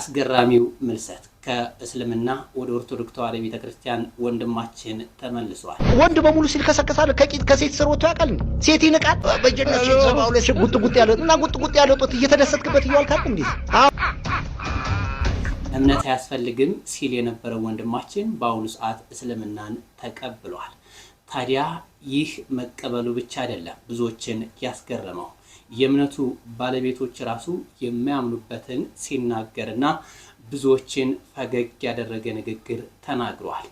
አስገራሚው ምልሰት ከእስልምና ወደ ኦርቶዶክስ ተዋሕዶ ቤተክርስቲያን ወንድማችን ተመልሷል። ወንድ በሙሉ ሲልከሰከሳል ከሴት ስር ወጥቶ ያውቃል። ሴት ይንቃል። በጀነት ሲዘባው ለሽ ጉጥ ያለ ጦት እየተደሰትክበት ይዋልካል እንዴ? እምነት አያስፈልግም ሲል የነበረው ወንድማችን በአሁኑ ሰዓት እስልምናን ተቀብሏል። ታዲያ ይህ መቀበሉ ብቻ አይደለም ብዙዎችን ያስገረመው። የእምነቱ ባለቤቶች ራሱ የማያምኑበትን ሲናገርና ብዙዎችን ፈገግ ያደረገ ንግግር ተናግሯል።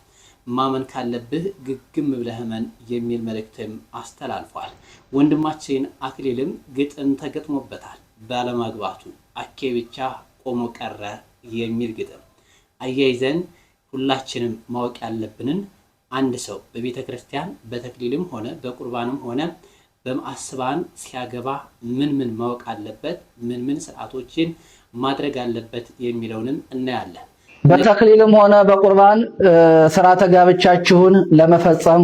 ማመን ካለብህ ግግም ብለህ እመን የሚል መልእክትም አስተላልፏል። ወንድማችን አክሊልም ግጥም ተገጥሞበታል። ባለማግባቱ አኬ ብቻ ቆሞ ቀረ የሚል ግጥም አያይዘን ሁላችንም ማወቅ ያለብንን አንድ ሰው በቤተ ክርስቲያን በተክሊልም ሆነ በቁርባንም ሆነ በማስባን ሲያገባ ምን ማወቅ አለበት፣ ምን ስርዓቶችን ማድረግ አለበት የሚለውንም እናያለን። በተክሊልም ሆነ በቁርባን ስርዓተ ጋብቻችሁን ለመፈጸም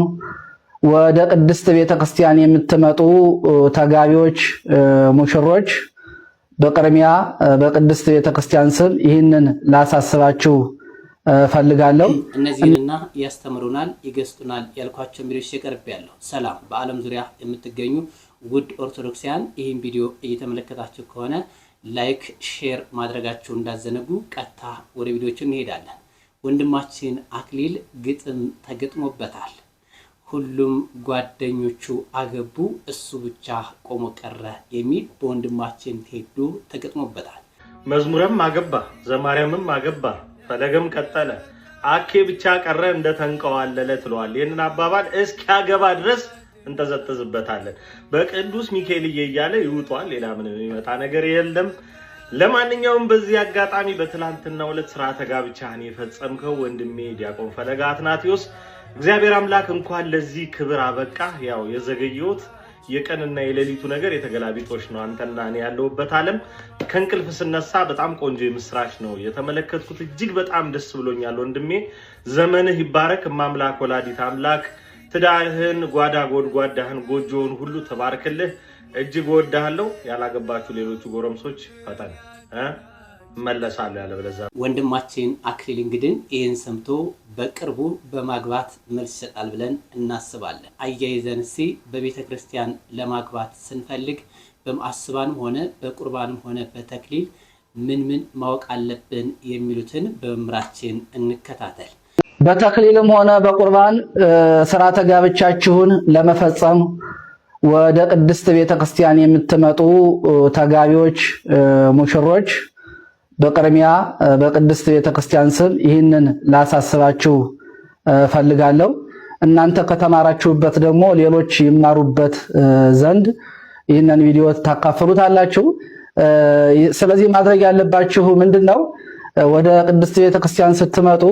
ወደ ቅድስት ቤተክርስቲያን የምትመጡ ተጋቢዎች ሙሽሮች በቅድሚያ በቅድስት ቤተክርስቲያን ስም ይህንን ላሳስባችሁ ፈልጋለሁ። እነዚህንና ያስተምሩናል ይገስጡናል ያልኳቸው ቪዲዮዎች ሲቀርብ ያለው ሰላም በአለም ዙሪያ የምትገኙ ውድ ኦርቶዶክሳውያን ይህን ቪዲዮ እየተመለከታችሁ ከሆነ ላይክ ሼር ማድረጋችሁ እንዳዘነጉ ቀጥታ ወደ ቪዲዮቹ እንሄዳለን። ወንድማችን አክሊል ግጥም ተገጥሞበታል። ሁሉም ጓደኞቹ አገቡ እሱ ብቻ ቆሞ ቀረ የሚል በወንድማችን ቴዶ ተገጥሞበታል። መዝሙርም አገባ ዘማሪያምም አገባ ፈለገም ቀጠለ አኬ ብቻ ቀረ እንደተንቀዋለለ ትሏል። ይሄንን አባባል እስኪያገባ ድረስ እንተዘተዝበታለን። በቅዱስ ሚካኤል እያለ ይውጣል። ሌላ ምንም የሚመጣ ነገር የለም። ለማንኛውም በዚህ አጋጣሚ በትላንትናው ዕለት ስርዓተ ጋብቻህን የፈጸምከው ወንድሜ ዲያቆን ፈለገ አትናቴዎስ እግዚአብሔር አምላክ እንኳን ለዚህ ክብር አበቃ። ያው የዘገየሁት የቀንና የሌሊቱ ነገር የተገላቢጦሽ ነው። አንተና እኔ ያለውበት ዓለም ከእንቅልፍ ስነሳ በጣም ቆንጆ የምስራች ነው የተመለከትኩት። እጅግ በጣም ደስ ብሎኛል ወንድሜ። ዘመንህ ይባረክ። ማምላክ ወላዲት አምላክ ትዳርህን ጓዳ ጎድጓዳህን ጎጆውን ሁሉ ተባርክልህ። እጅግ ወዳሃለሁ። ያላገባችሁ ሌሎቹ ጎረምሶች ፈጠን መለሳለሁ ያለ በለዛ ወንድማችን አክሊል እንግዲህ ይህን ሰምቶ በቅርቡ በማግባት መልስ ይሰጣል ብለን እናስባለን። አያይዘን በቤተ ክርስቲያን ለማግባት ስንፈልግ በማስባንም ሆነ በቁርባንም ሆነ በተክሊል ምን ማወቅ አለብን የሚሉትን በመምራችን እንከታተል። በተክሊልም ሆነ በቁርባን ስርዓተ ጋብቻችሁን ለመፈጸም ወደ ቅድስት ቤተክርስቲያን የምትመጡ ተጋቢዎች ሙሽሮች በቅድሚያ በቅድስት ቤተክርስቲያን ስም ይህንን ላሳስባችሁ ፈልጋለሁ። እናንተ ከተማራችሁበት ደግሞ ሌሎች ይማሩበት ዘንድ ይህንን ቪዲዮ ታካፍሉታላችሁ። ስለዚህ ማድረግ ያለባችሁ ምንድነው? ወደ ቅድስት ቤተክርስቲያን ስትመጡ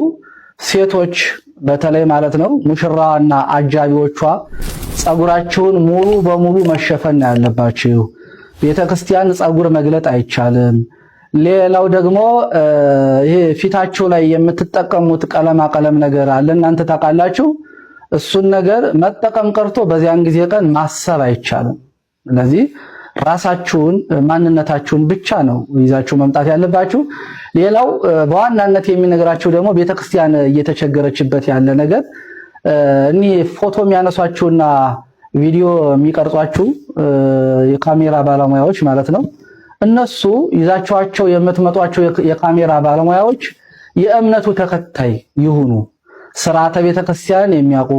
ሴቶች በተለይ ማለት ነው ሙሽራና አጃቢዎቿ ጸጉራቸውን ሙሉ በሙሉ መሸፈን ያለባችሁ። ቤተክርስቲያን ጸጉር መግለጥ አይቻልም። ሌላው ደግሞ ይሄ ፊታችሁ ላይ የምትጠቀሙት ቀለም ነገር አለ፣ እናንተ ታውቃላችሁ። እሱን ነገር መጠቀም ቀርቶ በዚያን ጊዜ ቀን ማሰብ አይቻልም። ስለዚህ ራሳችሁን ማንነታችሁን ብቻ ነው ይዛችሁ መምጣት ያለባችሁ። ሌላው በዋናነት የሚነግራችሁ ደግሞ ቤተክርስቲያን እየተቸገረችበት ያለ ነገር እኒ ፎቶ የሚያነሷችሁና ቪዲዮ የሚቀርጿችሁ የካሜራ ባለሙያዎች ማለት ነው። እነሱ ይዛቸዋቸው የምትመጧቸው የካሜራ ባለሙያዎች የእምነቱ ተከታይ ይሁኑ። ስርዓተ ቤተክርስቲያን የሚያውቁ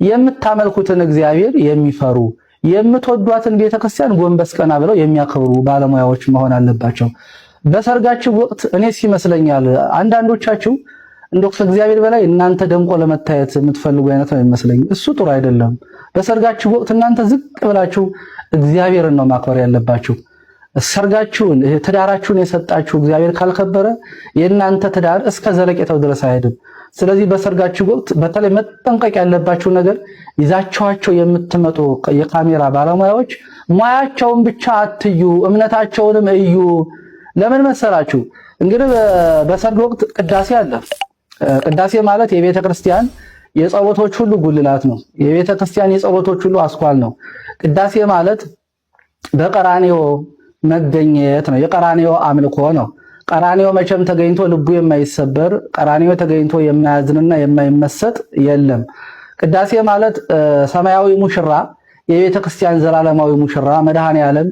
የምታመልኩትን እግዚአብሔር የሚፈሩ የምትወዷትን ቤተክርስቲያን ጎንበስ ቀና ብለው የሚያከብሩ ባለሙያዎች መሆን አለባቸው። በሰርጋችሁ ወቅት እኔ ሲመስለኛል አንዳንዶቻችሁ እንደው ከእግዚአብሔር በላይ እናንተ ደምቆ ለመታየት የምትፈልጉ አይነት ነው ይመስለኝ። እሱ ጥሩ አይደለም። በሰርጋችሁ ወቅት እናንተ ዝቅ ብላችሁ እግዚአብሔርን ነው ማክበር ያለባችሁ። ሰርጋችሁን ትዳራችሁን የሰጣችሁ እግዚአብሔር ካልከበረ የእናንተ ትዳር እስከ ዘለቄታው ድረስ አይሄድም። ስለዚህ በሰርጋችሁ ወቅት በተለይ መጠንቀቅ ያለባችሁ ነገር ይዛቸዋቸው የምትመጡ የካሜራ ባለሙያዎች ሙያቸውን ብቻ አትዩ፣ እምነታቸውንም እዩ። ለምን መሰላችሁ? እንግዲህ በሰርግ ወቅት ቅዳሴ አለ። ቅዳሴ ማለት የቤተ ክርስቲያን የጸሎቶች ሁሉ ጉልላት ነው። የቤተ ክርስቲያን የጸሎቶች ሁሉ አስኳል ነው። ቅዳሴ ማለት በቀራንዮ መገኘት ነው። የቀራንዮ አምልኮ ነው። ቀራንዮ መቼም ተገኝቶ ልቡ የማይሰበር ቀራንዮ ተገኝቶ የማያዝንና የማይመሰጥ የለም። ቅዳሴ ማለት ሰማያዊ ሙሽራ የቤተ ክርስቲያን ዘላለማዊ ሙሽራ መድኃኔ ዓለም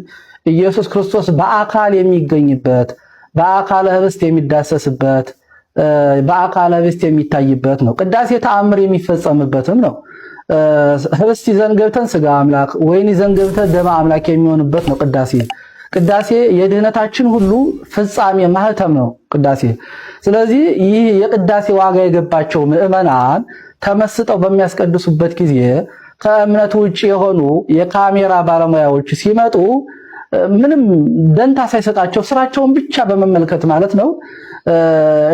ኢየሱስ ክርስቶስ በአካል የሚገኝበት በአካለ ህብስት የሚዳሰስበት በአካለ ህብስት የሚታይበት ነው። ቅዳሴ ተአምር የሚፈጸምበትም ነው። ህብስት ይዘን ገብተን ስጋ አምላክ፣ ወይን ይዘን ገብተን ደመ አምላክ የሚሆንበት ነው ቅዳሴ። ቅዳሴ የድህነታችን ሁሉ ፍጻሜ ማህተም ነው ቅዳሴ። ስለዚህ ይህ የቅዳሴ ዋጋ የገባቸው ምዕመናን ተመስጠው በሚያስቀድሱበት ጊዜ ከእምነቱ ውጭ የሆኑ የካሜራ ባለሙያዎች ሲመጡ ምንም ደንታ ሳይሰጣቸው ስራቸውን ብቻ በመመልከት ማለት ነው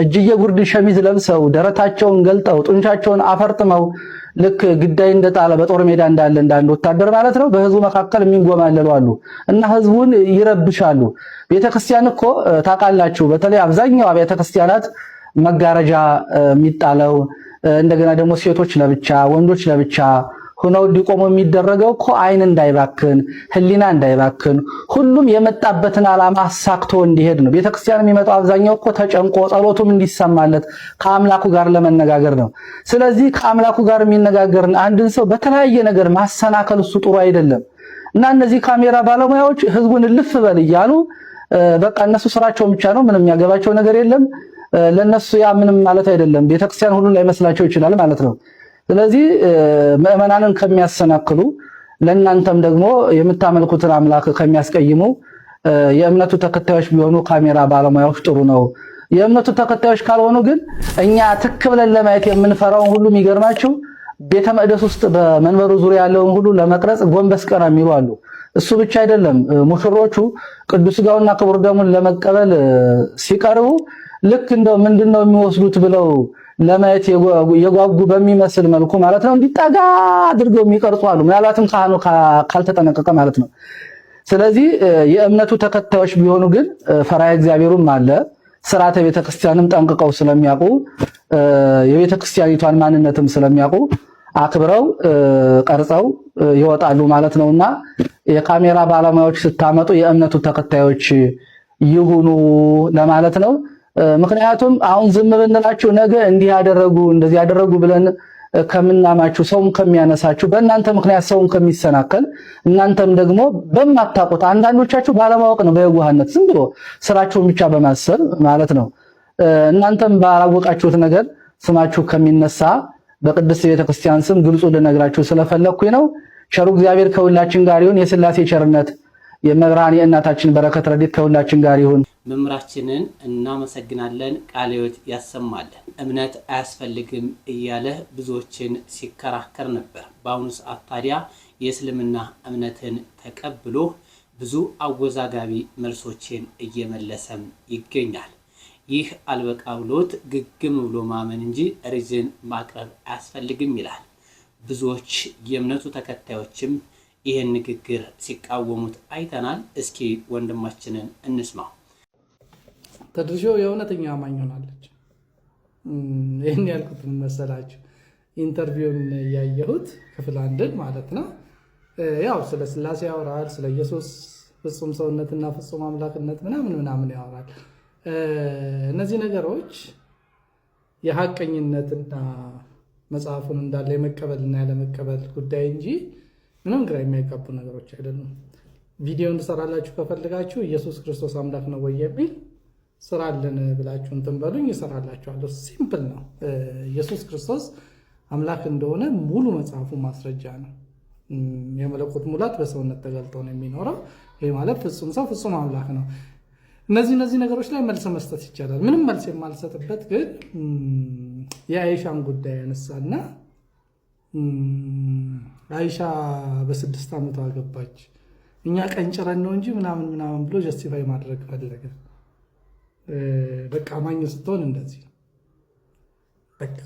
እጅየ ጉርድ ሸሚዝ ለብሰው ደረታቸውን ገልጠው ጡንቻቸውን አፈርጥመው ልክ ግዳይ እንደጣለ በጦር ሜዳ እንዳለ እንዳንድ ወታደር ማለት ነው በህዝቡ መካከል የሚንጎማለሉ አሉ እና ህዝቡን ይረብሻሉ። ቤተክርስቲያን እኮ ታውቃላችሁ፣ በተለይ አብዛኛው አብያተ ክርስቲያናት መጋረጃ የሚጣለው እንደገና ደግሞ ሴቶች ለብቻ ወንዶች ለብቻ ሆነው እንዲቆሙ የሚደረገው እኮ አይን እንዳይባክን ህሊና እንዳይባክን ሁሉም የመጣበትን ዓላማ አሳክቶ እንዲሄድ ነው። ቤተክርስቲያን የሚመጣው አብዛኛው እኮ ተጨንቆ ጸሎቱም እንዲሰማለት ከአምላኩ ጋር ለመነጋገር ነው። ስለዚህ ከአምላኩ ጋር የሚነጋገርን አንድን ሰው በተለያየ ነገር ማሰናከል እሱ ጥሩ አይደለም እና እነዚህ ካሜራ ባለሙያዎች ህዝቡን ልፍ በል እያሉ በቃ እነሱ ስራቸው ብቻ ነው፣ ምንም ያገባቸው ነገር የለም። ለነሱ ያ ምንም ማለት አይደለም። ቤተክርስቲያን ሁሉ ላይመስላቸው ይችላል ማለት ነው። ስለዚህ ምዕመናንን ከሚያሰናክሉ ለእናንተም ደግሞ የምታመልኩትን አምላክ ከሚያስቀይሙ የእምነቱ ተከታዮች ቢሆኑ ካሜራ ባለሙያዎች ጥሩ ነው። የእምነቱ ተከታዮች ካልሆኑ ግን እኛ ትክ ብለን ለማየት የምንፈራውን ሁሉ የሚገርማችሁ ቤተ መቅደስ ውስጥ በመንበሩ ዙሪያ ያለውን ሁሉ ለመቅረጽ ጎንበስ ቀና የሚሉ አሉ። እሱ ብቻ አይደለም፣ ሙሽሮቹ ቅዱስ ሥጋውና ክቡር ደሙን ለመቀበል ሲቀርቡ ልክ እንደው ምንድነው የሚወስዱት ብለው ለማየት የጓጉ በሚመስል መልኩ ማለት ነው እንዲጣጋ አድርገው የሚቀርጹ አሉ። ምናልባትም ካህኑ ካልተጠነቀቀ ማለት ነው። ስለዚህ የእምነቱ ተከታዮች ቢሆኑ ግን ፈሪሃ እግዚአብሔሩም አለ ስርዓተ ቤተክርስቲያንም ጠንቅቀው ስለሚያውቁ የቤተክርስቲያኒቷን ማንነትም ስለሚያውቁ አክብረው ቀርጸው ይወጣሉ ማለት ነውና የካሜራ ባለሙያዎች ስታመጡ የእምነቱ ተከታዮች ይሁኑ ለማለት ነው። ምክንያቱም አሁን ዝም ብንላችሁ ነገ እንዲህ ያደረጉ እንደዚህ ያደረጉ ብለን ከምናማችሁ ሰውም ከሚያነሳችሁ በእናንተ ምክንያት ሰውም ከሚሰናከል እናንተም ደግሞ በማታውቁት አንዳንዶቻችሁ ባለማወቅ ነው በየዋህነት ዝም ብሎ ስራችሁን ብቻ በማሰብ ማለት ነው እናንተም ባላወቃችሁት ነገር ስማችሁ ከሚነሳ በቅድስት ቤተክርስቲያን ስም ግልጹ ልነግራችሁ ስለፈለኩኝ ነው። ቸሩ እግዚአብሔር ከሁላችን ጋር ይሁን። የሥላሴ ቸርነት የመብራን የእናታችን በረከት ረድኤት ከሁላችን ጋር ይሁን። መምህራችንን እናመሰግናለን። ቃለ ሕይወት ያሰማልን። እምነት አያስፈልግም እያለ ብዙዎችን ሲከራከር ነበር። በአሁኑ ሰዓት ታዲያ የእስልምና እምነትን ተቀብሎ ብዙ አወዛጋቢ መልሶችን እየመለሰም ይገኛል። ይህ አልበቃ ብሎት ግግም ብሎ ማመን እንጂ ሪዝን ማቅረብ አያስፈልግም ይላል። ብዙዎች የእምነቱ ተከታዮችም ይህን ንግግር ሲቃወሙት አይተናል። እስኪ ወንድማችንን እንስማው። ተድርሾ የእውነተኛ አማኝ ሆናለች። ይህን ያልኩት ምን መሰላችሁ? ኢንተርቪውን ያየሁት ክፍል አንድን ማለት ነው። ያው ስለ ሥላሴ ያወራል፣ ስለ ኢየሱስ ፍጹም ሰውነትና ፍጹም አምላክነት ምናምን ያወራል። እነዚህ ነገሮች የሐቀኝነትና መጽሐፉን እንዳለ የመቀበልና ያለመቀበል ጉዳይ እንጂ ምንም ግራ የሚያጋቡ ነገሮች አይደሉም። ቪዲዮ እንድሰራላችሁ ከፈልጋችሁ ኢየሱስ ክርስቶስ አምላክ ነው ወይ የሚል ስራልን ብላችሁ እንትን በሉኝ፣ እሰራላችኋለሁ። ሲምፕል ነው። ኢየሱስ ክርስቶስ አምላክ እንደሆነ ሙሉ መጽሐፉ ማስረጃ ነው። የመለኮት ሙላት በሰውነት ተገልጦ ነው የሚኖረው። ይህ ማለት ፍጹም ሰው ፍጹም አምላክ ነው። እነዚህ ነገሮች ላይ መልስ መስጠት ይቻላል። ምንም መልስ የማልሰጥበት ግን የአይሻን ጉዳይ ያነሳና አይሻ በ6 ዓመቷ አገባች፣ እኛ ቀንጭረን ነው እንጂ ምናምን ብሎ ጀስቲፋይ ማድረግ ፈለገ። በቃ አማኝ ስትሆን እንደዚህ ነው። በቃ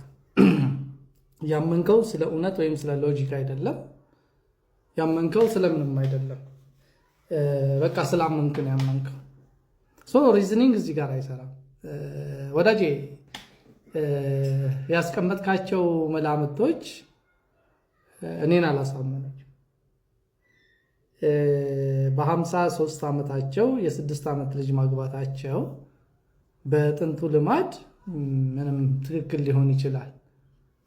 ያመንከው ስለ እውነት ወይም ስለ ሎጂክ አይደለም። ያመንከው ስለምንም አይደለም። በቃ ስላመንክ ነው ያመንከው። ሪዝኒንግ እዚህ ጋር አይሰራም ወዳጄ። ያስቀመጥካቸው መላምቶች እኔን አላሳመነች። በ53 ዓመታቸው የ6 ዓመት ልጅ ማግባታቸው በጥንቱ ልማድ ምንም ትክክል ሊሆን ይችላል።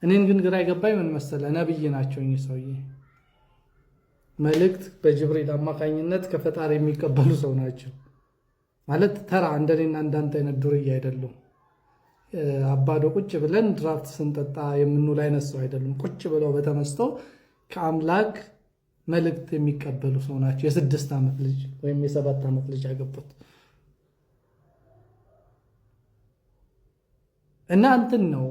እኔን ግን ግራ ይገባኝ ምን መሰለ ነብይ ናቸው እኚህ ሰውዬ መልእክት በጅብሪል አማካኝነት ከፈጣሪ የሚቀበሉ ሰው ናቸው ማለት ተራ እንደኔና እንዳንተ አይነት ዱርዬ አይደሉም። አባዶ ቁጭ ብለን ድራፍት ስንጠጣ የምንውል አይነት ሰው አይደሉም። ቁጭ ብለው በተመስጦ ከአምላክ መልእክት የሚቀበሉ ሰው ናቸው። የ6 ዓመት ልጅ ወይም የ7 ዓመት ልጅ ያገቡት እና እንትን ነው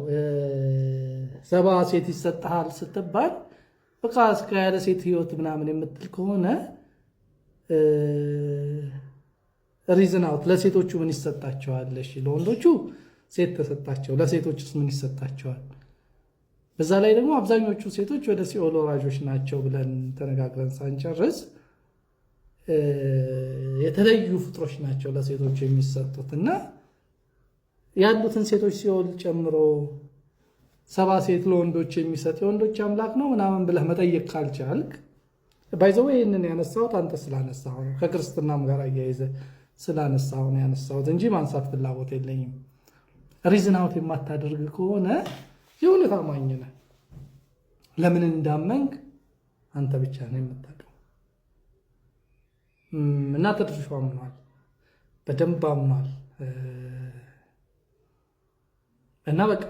70 ሴት ይሰጣል ስትባል በቃ እስከ ያለ ሴት ህይወት ምናምን የምትል ከሆነ ሪዝን አውት ለሴቶቹ ምን ይሰጣቸዋል? እሺ ለወንዶቹ ሴት ተሰጣቸው፣ ለሴቶችስ ምን ይሰጣቸዋል? በዛ ላይ ደግሞ አብዛኞቹ ሴቶች ወደ ሲኦል ወራጆች ናቸው ብለን ተነጋግረን ሳንጨርስ የተለዩ ፍጥሮች ናቸው ለሴቶች የሚሰጡት እና ያሉትን ሴቶች ሲኦል ጨምሮ 70 ሴት ለወንዶች የሚሰጥ የወንዶች አምላክ ነው ምናምን ብለህ መጠየቅ ካልቻልክ ባይዘው ይሄንን ያነሳሁት አንተ ስላነሳው ነው ከክርስትናም ጋር አያይዘ ስላነሳው ነው ያነሳሁት እንጂ ማንሳት ፍላጎት የለኝም። ሪዝን አውት የማታደርግ ከሆነ የእውነት አማኝ ነህ። ለምን እንዳመንክ አንተ ብቻ ነው የምታውቀው። እና ተድርሾ አምኗል፣ በደንብ አምኗል እና በቃ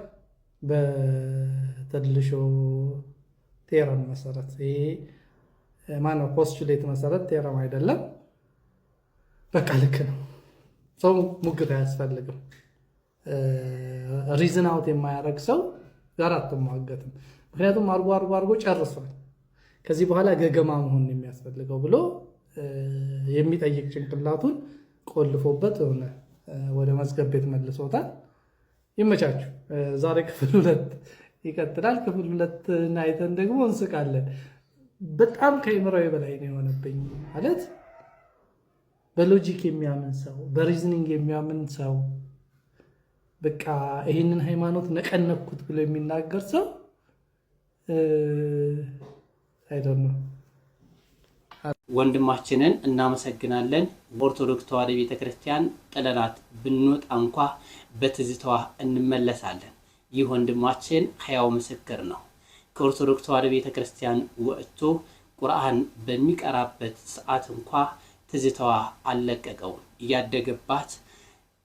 በተድልሾ ቴረም መሰረት ይሄ ማነው ፖስቹሌት መሰረት ቴረም አይደለም። በቃ ልክ ነው። ሰው ሙግት አያስፈልግም። ሪዝን አውት የማያደርግ ሰው ጋር አትሟገትም። ምክንያቱም አርጎ ጨርሷል። ከዚህ በኋላ ገገማ መሆን የሚያስፈልገው ብሎ የሚጠይቅ ጭንቅላቱን ቆልፎበት ሆነ ወደ መዝገብ ቤት መልሶታል። ይመቻችሁ። ዛሬ ክፍል 2 ይቀጥላል። ክፍል 2 አይተን ደግሞ እንስቃለን። በጣም ከአእምሮዬ በላይ ነው የሆነብኝ ማለት በሎጂክ የሚያምን ሰው በሪዝኒንግ የሚያምን ሰው በቃ ይሄንን ሃይማኖት ነቀነኩት ብሎ የሚናገር ሰው አይደለም። ወንድማችንን እናመሰግናለን። በኦርቶዶክስ ተዋሕዶ ቤተክርስቲያን ጥለናት ብንወጣ እንኳ በትዝታዋ እንመለሳለን። ይህ ወንድማችን ሕያው ምስክር ነው። ከኦርቶዶክስ ተዋሕዶ ቤተክርስቲያን ወጥቶ ቁርአን በሚቀራበት ሰዓት እንኳ ትዝታዋ አልለቀቀውም። እያደገባት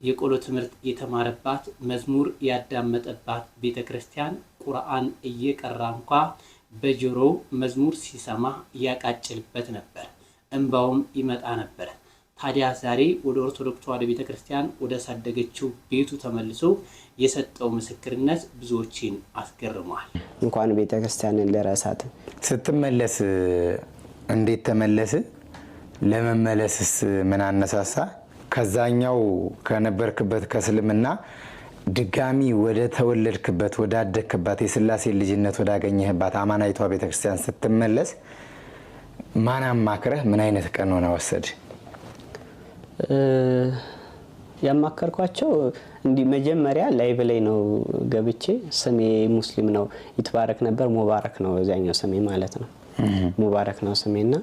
የቆሎ ትምህርት የተማረባት መዝሙር ያዳመጠባት ቤተክርስቲያን ቁርአን እየቀራ እንኳ በጆሮው መዝሙር ሲሰማ ያቃጭልበት ነበር፣ እንባውም ይመጣ ነበር። ታዲያ ዛሬ ወደ ኦርቶዶክስ ተዋሕዶ ቤተክርስቲያን ወደ ሳደገችው ቤቱ ተመልሶ የሰጠው ምስክርነት ብዙዎችን አስገርሟል። እንኳን ቤተክርስቲያንን ለራሳት ስትመለስ እንዴት ተመለስ? ለመመለስስ ምን አነሳሳ? ከዛኛው ከነበርክበት ከእስልምና ድጋሚ ወደ ተወለድክበት ወዳደግክባት የሥላሴ ልጅነት ወዳገኘህባት አማናዊቷ ቤተክርስቲያን ስትመለስ ማን አማክረህ ምን አይነት ቀኖና ወሰድ? ያማከርኳቸው እንዲህ መጀመሪያ ላይቭ ላይ ነው ገብቼ ስሜ ሙስሊም ነው ይትባረክ ነበር። ሙባረክ ነው እዚያኛው ስሜ ማለት ነው። ሙባረክ ነው ስሜና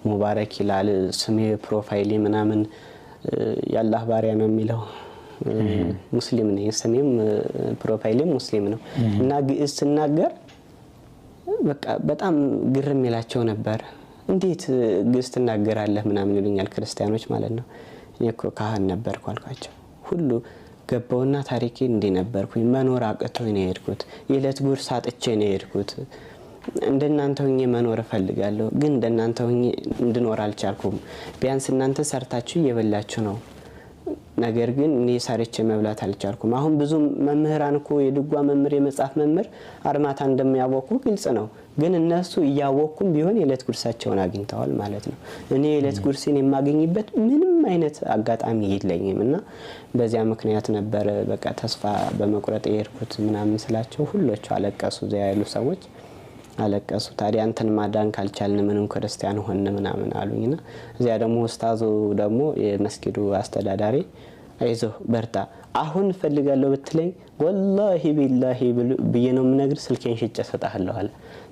ሙባረክ ይላል ስሜ ፕሮፋይሌ ምናምን ያላህ ባሪያ ነው የሚለው ሙስሊም ነኝ። ስሜም ፕሮፋይሌም ሙስሊም ነው እና ግዕዝ ስናገር በቃ በጣም ግርም ይላቸው ነበር። እንዴት ግዕዝ ትናገራለህ ምናምን ይሉኛል ክርስቲያኖች ማለት ነው። እኔ እኮ ካህን ነበርኩ አልኳቸው። ሁሉ ገባውና ታሪኬ እንዴ ነበርኩኝ። መኖር አቅቶኝ ነው የሄድኩት። የዕለት ጉርስ አጥቼ ነው የሄድኩት። እንደናንተ ሆኜ መኖር እፈልጋለሁ፣ ግን እንደናንተ ሆኜ እንድኖር አልቻልኩም። ቢያንስ እናንተ ሰርታችሁ እየበላችሁ ነው፣ ነገር ግን እኔ ሰርቼ መብላት አልቻልኩም። አሁን ብዙ መምህራን እኮ የድጓ መምህር የመጽሐፍ መምህር አርማታ እንደሚያወቁ ግልጽ ነው፣ ግን እነሱ እያወቁም ቢሆን የዕለት ጉርሳቸውን አግኝተዋል ማለት ነው። እኔ የዕለት ጉርሴን የማገኝበት ምንም አይነት አጋጣሚ የለኝም እና በዚያ ምክንያት ነበር በቃ ተስፋ በመቁረጥ የሄድኩት ምናምን ስላቸው ሁሎቹ አለቀሱ። እዚያ ያሉ ሰዎች አለቀሱ። ታዲያ አንተን ማዳን ካልቻልን ምንም ክርስቲያን ሆነ ምናምን አሉኝና እዚያ ደግሞ ኡስታዙ ደግሞ የመስጊዱ አስተዳዳሪ አይዞህ በርታ፣ አሁን ፈልጋለሁ ብትለኝ ወላሂ ቢላሂ ብዬ ነው የምነግር፣ ስልኬን ሽጬ እሰጥሃለሁ አለ።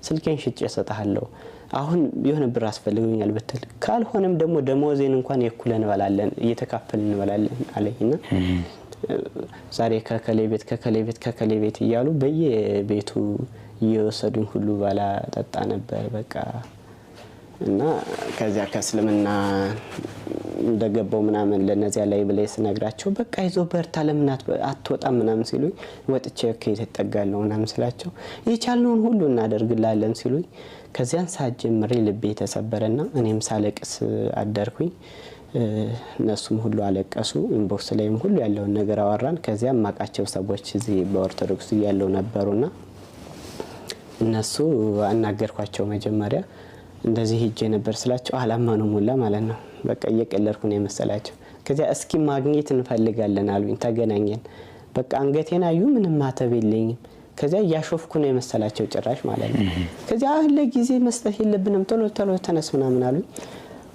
ስልኬን ሽጬ እሰጥሃለሁ አሁን የሆነ ብር አስፈልገኛል ብትል፣ ካልሆነም ደግሞ ደሞዜን እንኳን የኩል እንበላለን እየተካፈልን እንበላለን አለኝና ዛሬ ከከሌ ቤት እያሉ በየቤቱ እየወሰዱኝ ሁሉ ባላ ጠጣ ነበር በቃ። እና ከዚያ ከእስልምና እንደገባው ምናምን ለነዚያ ላይ ብለ ስነግራቸው በቃ ይዞ በርታ ለምን አትወጣም ምናምን ሲሉኝ ወጥቼ ከተጠጋለው ምናምን ስላቸው የቻልነውን ሁሉ እናደርግላለን ሲሉኝ ከዚያን ሰዓት ጀምሬ ልቤ ተሰበረና እኔም ሳለቅስ አደርኩኝ። እነሱም ሁሉ አለቀሱ። ኢንቦክስ ላይም ሁሉ ያለውን ነገር አወራን። ከዚያም ማቃቸው ሰዎች እዚህ በኦርቶዶክስ ያለው ነበሩና እነሱ አናገርኳቸው። መጀመሪያ እንደዚህ ሄጄ ነበር ስላቸው አላማኑም ሁላ ማለት ነው። በቃ እየቀለድኩ ነው የመሰላቸው። ከዚያ እስኪ ማግኘት እንፈልጋለን አሉኝ። ተገናኘን። በቃ አንገቴን አዩ። ምንም ማተብ የለኝም። ከዚያ ያሾፍኩ ነው የመሰላቸው ጭራሽ ማለት ነው። ከዚያ ለጊዜ መስጠት የለብንም ቶሎ ተነስ ምናምን አሉኝ።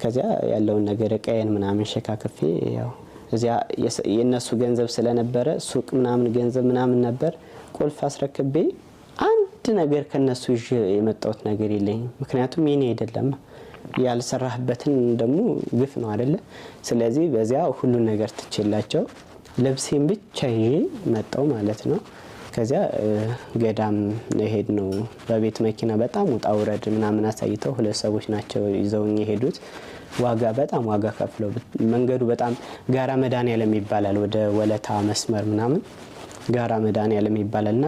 ከዚያ ያለውን ነገር ቀየን ምናምን ሸካክፌ ያው እዚያ የነሱ ገንዘብ ስለነበረ ሱቅ ምናምን ገንዘብ ምናምን ነበር ቁልፍ አስረክቤ አንድ ነገር ከነሱ ይዤ የመጣሁት ነገር የለኝም። ምክንያቱም የኔ አይደለም ያልሰራህበትን ደግሞ ግፍ ነው አይደለ? ስለዚህ በዚያ ሁሉ ነገር ትችላቸው ልብሴን ብቻ ይዤ መጣሁ ማለት ነው። ከዚያ ገዳም ሄድ ነው በቤት መኪና በጣም ውጣ ውረድ ምናምን አሳይተው ሁለት ሰዎች ናቸው ይዘውኝ የሄዱት። በጣም ዋጋ ከፍለው መንገዱ በጣም ጋራ መድኃኔዓለም ይባላል። ወደ ወለታ መስመር ምናምን ጋራ መድኃኔዓለም ይባላልና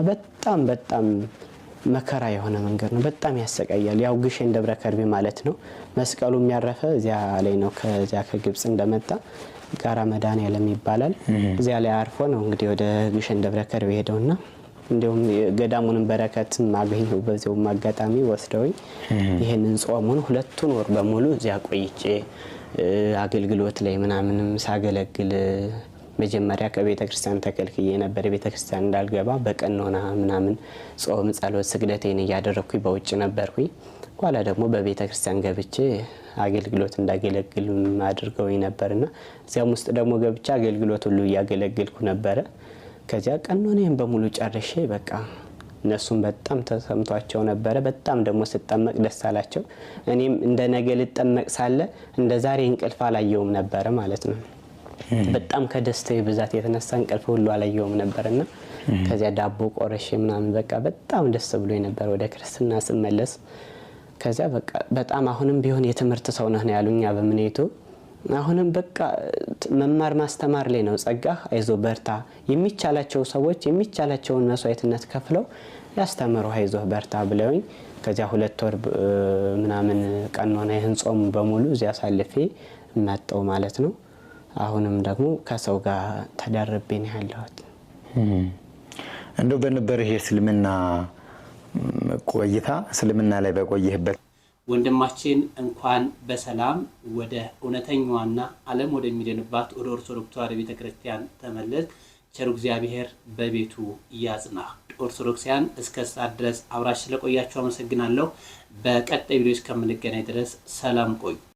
በጣም መከራ የሆነ መንገድ ነው። በጣም ያሰቃያል። ያው ግሸን ደብረ ከርቤ ማለት ነው። መስቀሉ የሚያረፈ እዚያ ላይ ነው። ከዚያ ከግብጽ እንደመጣ ጋራ መድኃኔዓለም ይባላል። እዚያ ላይ አርፎ ነው እንግዲህ ወደ ግሸን ደብረ ከርቤ ሄደውና እንደውም ገዳሙን በረከትም አገኘው። በዚያው አጋጣሚ ወስደውኝ ይሄንን ጾሙን 2 ወር በሙሉ እዚያ ቆይቼ አገልግሎት ላይ ምናምንም ሳገለግል መጀመሪያ ከቤተ ክርስቲያን ተከልክዬ ነበር። ቤተ ክርስቲያን እንዳልገባ በቀኖና ምናምን ጾም፣ ጸሎት፣ ስግደቴን እያደረኩኝ በውጭ ነበርኩኝ። ኋላ ደግሞ በቤተ ክርስቲያን ገብቼ አገልግሎት እንዳገለግል አድርገውኝ ነበርና እዚያም ውስጥ ደግሞ ገብቼ አገልግሎት ሁሉ እያገለግልኩ ነበረ። ከዚያ ቀኖኔን በሙሉ ጨርሼ በቃ እነሱም በጣም ተሰምቷቸው ነበረ። በጣም ደግሞ ስጠመቅ ደስ አላቸው። እኔም እንደ ነገ ልጠመቅ ሳለ እንደ ዛሬ እንቅልፍ አላየውም ነበረ ማለት ነው። በጣም ከደስታዬ ብዛት የተነሳ እንቅልፍ ሁሉ አላየውም ነበርና ከዚያ ዳቦ ቆረሼ ምናምን በቃ በጣም ደስ ብሎኝ ነበር ወደ ክርስትና ስመለስ። ከዚያ በቃ በጣም አሁንም ቢሆን የትምህርት ሰው ነህ ያሉኛ በምኔቱ አሁንም በቃ መማር ማስተማር ላይ ነው ጸጋህ፣ አይዞ በርታ፣ የሚቻላቸው ሰዎች የሚቻላቸውን መስዋዕትነት ከፍለው ያስተምሩ፣ አይዞ በርታ ብለውኝ ከዚያ 2 ወር ምናምን ቀኖና ይህን ጾም በሙሉ እዚያ ሳልፌ መጣሁ ማለት ነው። አሁንም ደግሞ ከሰው ጋር ተደርቤ ነው ያለሁት። እንደው በነበረህ የእስልምና ቆይታ እስልምና ላይ በቆየህበት ወንድማችን እንኳን በሰላም ወደ እውነተኛዋና ዓለም ወደሚድንባት ወደ ኦርቶዶክስ ተዋሕዶ ቤተክርስቲያን ተመለስ። ቸሩ እግዚአብሔር በቤቱ ያጽናህ። ኦርቶዶክሳውያን እስከ ሰዓት ድረስ አብራችሁ ስለቆያችሁ አመሰግናለሁ። በቀጣይ ቪዲዮ እስከምንገናኝ ድረስ ሰላም ቆዩ።